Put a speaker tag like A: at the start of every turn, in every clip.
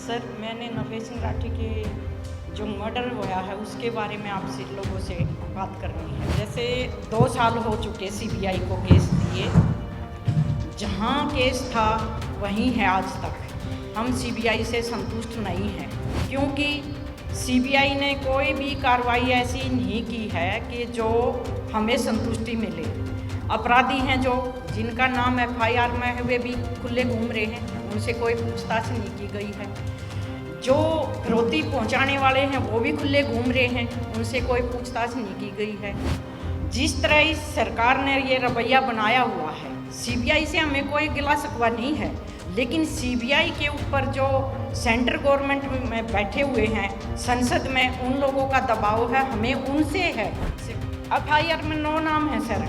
A: Sir, मैंने नवनीत सिंह राठी के जो मर्डर हुआ है उसके बारे में आपसे लोगों से बात करनी है। जैसे 2 साल हो चुके सीबीआई को केस दिए, जहां केस था वहीं है आज तक। हम सीबीआई से संतुष्ट नहीं हैं, क्योंकि सीबीआई ने कोई भी कार्रवाई ऐसी नहीं की है कि जो हमें संतुष्टि मिले। अपराधी हैं जो जिनका नाम एफआईआर में है वे भी खुले घूम रहे हैं, उनसे कोई पूछताछ नहीं की गई है। जो फिरौती पहुंचाने वाले हैं वो भी खुले घूम रहे हैं, उनसे कोई पूछताछ नहीं की गई है। जिस तरह इस सरकार ने ये रवैया बनाया हुआ है, सीबीआई से हमें कोई गिला शिकवा नहीं है, लेकिन सीबीआई के ऊपर जो सेंट्रल गवर्नमेंट में बैठे हुए हैं संसद में, उन लोगों का दबाव है, हमें उनसे है। एफआईआर में 9 नाम है सर,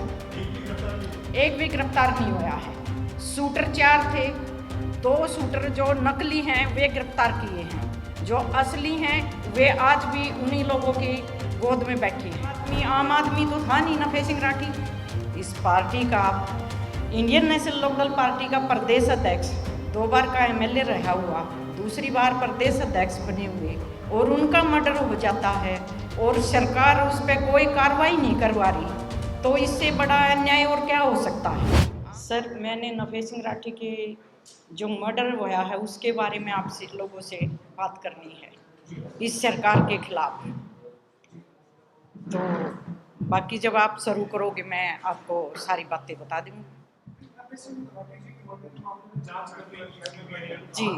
A: एक भी गिरफ्तार नहीं हुआ है। शूटर 4 थे, 2 शूटर जो नकली हैं वे गिरफ्तार किए हैं, जो असली हैं वे आज भी उन्हीं लोगों की गोद में बैठे हैं। आम आदमी तो था नहीं नवनीत सिंह राठी। इस पार्टी का इंडियन नेशनल लोकदल पार्टी का प्रदेश अध्यक्ष, 2 बार का एमएलए रहा हुआ, दूसरी बार प्रदेश अध्यक्ष बने हुए, और उनका मर्डर हो जाता है और सरकार उस पर कोई कार्रवाई नहीं करवा रही, तो इससे बड़ा अन्याय और क्या हो सकता है। सर, मैंने नवनीत सिंह राठी के जो मर्डर हुआ है उसके बारे में आपसे लोगों से बात करनी है, इस सरकार के खिलाफ। तो बाकी जब आप शुरू करोगे मैं आपको सारी बातें बता दूँगी। जी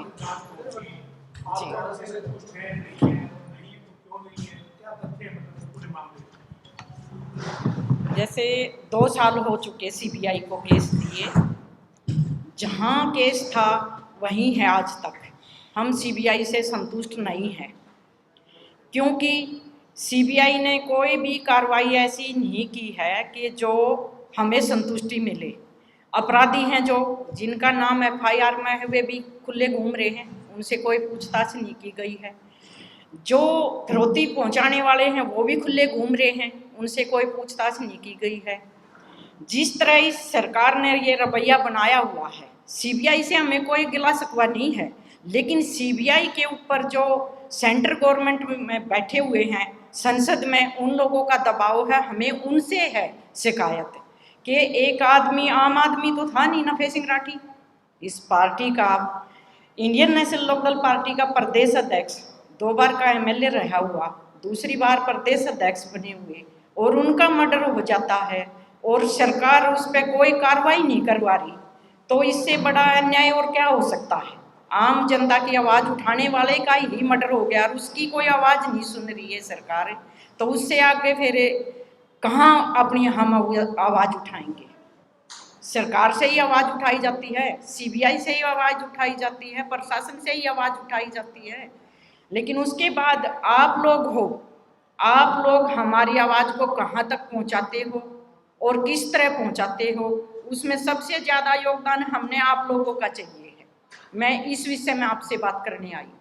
A: जैसे 2 साल हो चुके सीबीआई को केस दिए, जहां केस था वहीं है आज तक। हम सीबीआई से संतुष्ट नहीं हैं, क्योंकि सीबीआई ने कोई भी कार्रवाई ऐसी नहीं की है कि जो हमें संतुष्टि मिले। अपराधी हैं जो जिनका नाम एफआईआर में है वे भी खुले घूम रहे हैं, उनसे कोई पूछताछ नहीं की गई है। जो फिरौती पहुंचाने वाले हैं वो भी खुले घूम रहे हैं, उनसे कोई पूछताछ नहीं की गई है। जिस तरह इस सरकार ने ये रवैया बनाया हुआ है, सीबीआई से हमें कोई गिला शिकवा नहीं है, लेकिन सीबीआई के ऊपर जो सेंट्रल गवर्नमेंट में बैठे हुए हैं संसद में, उन लोगों का दबाव है, हमें उनसे है शिकायत कि एक आदमी, आम आदमी तो था नहीं नवनीत सिंह राठी। इस पार्टी का इंडियन नेशनल लोकदल पार्टी का प्रदेश अध्यक्ष, 2 बार का एमएलए रहा हुआ, दूसरी बार प्रदेश अध्यक्ष बने हुए, और उनका मर्डर हो जाता है और सरकार उस पर कोई कार्रवाई नहीं करवा रही, तो इससे बड़ा अन्याय और क्या हो सकता है। आम जनता की आवाज़ उठाने वाले का ही मर्डर हो गया और उसकी कोई आवाज़ नहीं सुन रही है सरकार, तो उससे आगे फिर कहाँ अपनी हम आवाज़ उठाएंगे। सरकार से ही आवाज़ उठाई जाती है, सीबीआई से ही आवाज़ उठाई जाती है, प्रशासन से ही आवाज़ उठाई जाती है, लेकिन उसके बाद आप लोग हमारी आवाज़ को कहाँ तक पहुँचाते हो और किस तरह पहुँचाते हो, उसमें सबसे ज़्यादा योगदान हमने आप लोगों का चाहिए है। मैं इस विषय में आपसे बात करने आई हूँ।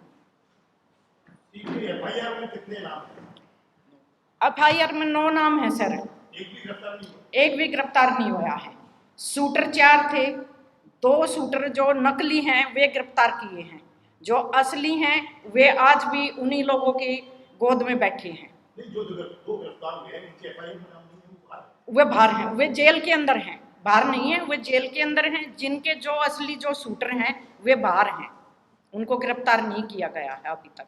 A: एफआईआर में 9 नाम है सर, एक भी गिरफ्तार नहीं हुआ है। शूटर 4 थे, 2 शूटर जो नकली हैं वे गिरफ्तार किए हैं, जो असली हैं वे आज भी उन्हीं लोगों की गोद में बैठे हैं। वे बाहर हैं, वे जेल के अंदर हैं, बाहर नहीं है, वे जेल के अंदर हैं। जिनके जो असली जो शूटर हैं वे बाहर हैं, उनको गिरफ्तार नहीं किया गया है अभी तक।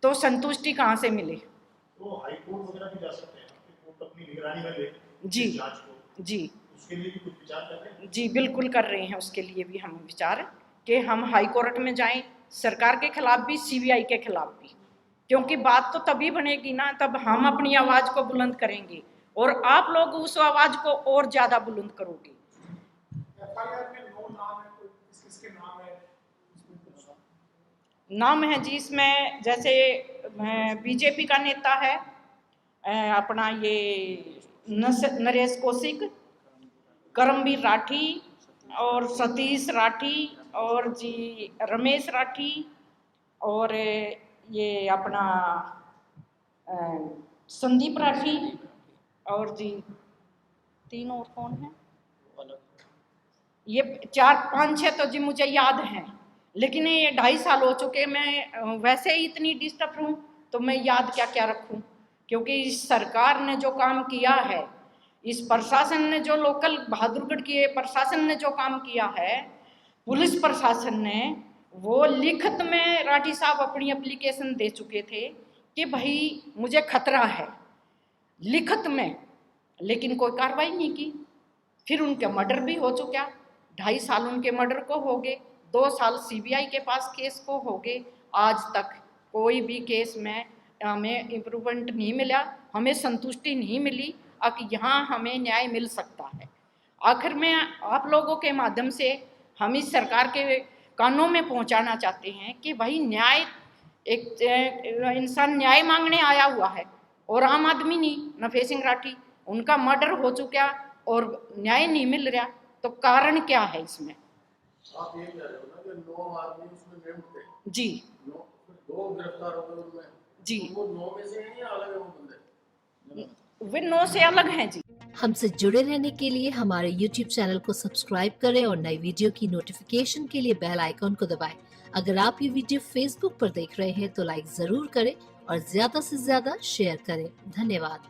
A: तो संतुष्टि कहाँ से मिले?
B: तो हाई कोर्ट वगैरह भी जा सकते हैं, कोर्ट अपनी निगरानी में ले
A: जी जी
B: उसके लिए भी कुछ विचार कर रहे हैं?
A: जी बिल्कुल कर रहे हैं, उसके लिए भी हम विचार कि हम हाई कोर्ट में जाएं, सरकार के खिलाफ भी, सीबीआई के खिलाफ भी, क्योंकि बात तो तभी बनेगी ना, तब हम अपनी आवाज़ को बुलंद करेंगे और आप लोग उस आवाज़ को और ज़्यादा बुलंद करोगे। नाम है जी इसमें, जैसे बीजेपी का नेता है अपना ये नरेश कौशिक, करमवीर राठी और सतीश राठी और जी रमेश राठी और ये अपना संदीप राठी और जी 3 और कौन है, ये 4 5 6 तो जी मुझे याद हैं। लेकिन ये 2.5 साल हो चुके, मैं वैसे ही इतनी डिस्टर्ब हूँ तो मैं याद क्या क्या रखूँ, क्योंकि इस सरकार ने जो काम किया है, इस प्रशासन ने जो लोकल बहादुरगढ़ की प्रशासन ने जो काम किया है, पुलिस प्रशासन ने, वो लिखित में राठी साहब अपनी एप्लीकेशन दे चुके थे कि भाई मुझे खतरा है, लिखित में, लेकिन कोई कार्रवाई नहीं की। फिर उनके मर्डर भी हो चुका, 2.5 साल उनके मर्डर को हो गए, 2 साल सीबीआई के पास केस को हो गए, आज तक कोई भी केस में हमें इम्प्रूवमेंट नहीं मिला, हमें संतुष्टि नहीं मिली कि यहाँ हमें न्याय मिल सकता है। आखिर में आप लोगों के माध्यम से हम इस सरकार के कानों में पहुँचाना चाहते हैं कि भाई न्याय, एक इंसान न्याय मांगने आया हुआ है और आम आदमी नहीं, नफे सिंह राठी, उनका मर्डर हो चुका और न्याय नहीं मिल रहा, तो कारण क्या है इसमें?
B: आप ये कह रहे हो ना कि 9 आदमी उसमें नेम्ड थे
A: जी,
B: 2 गिरफ्तार हो गए उनमें
A: जी,
B: वो 9 में से हैं या अलग है वो बंदे?
A: वे 9 से अलग हैं जी।
C: हमसे जुड़े रहने के लिए हमारे YouTube चैनल को सब्सक्राइब करें और नई वीडियो की नोटिफिकेशन के लिए बेल आइकॉन को दबाएं। अगर आप ये वीडियो Facebook पर देख रहे हैं तो लाइक जरूर करें और ज्यादा से ज्यादा शेयर करें। धन्यवाद।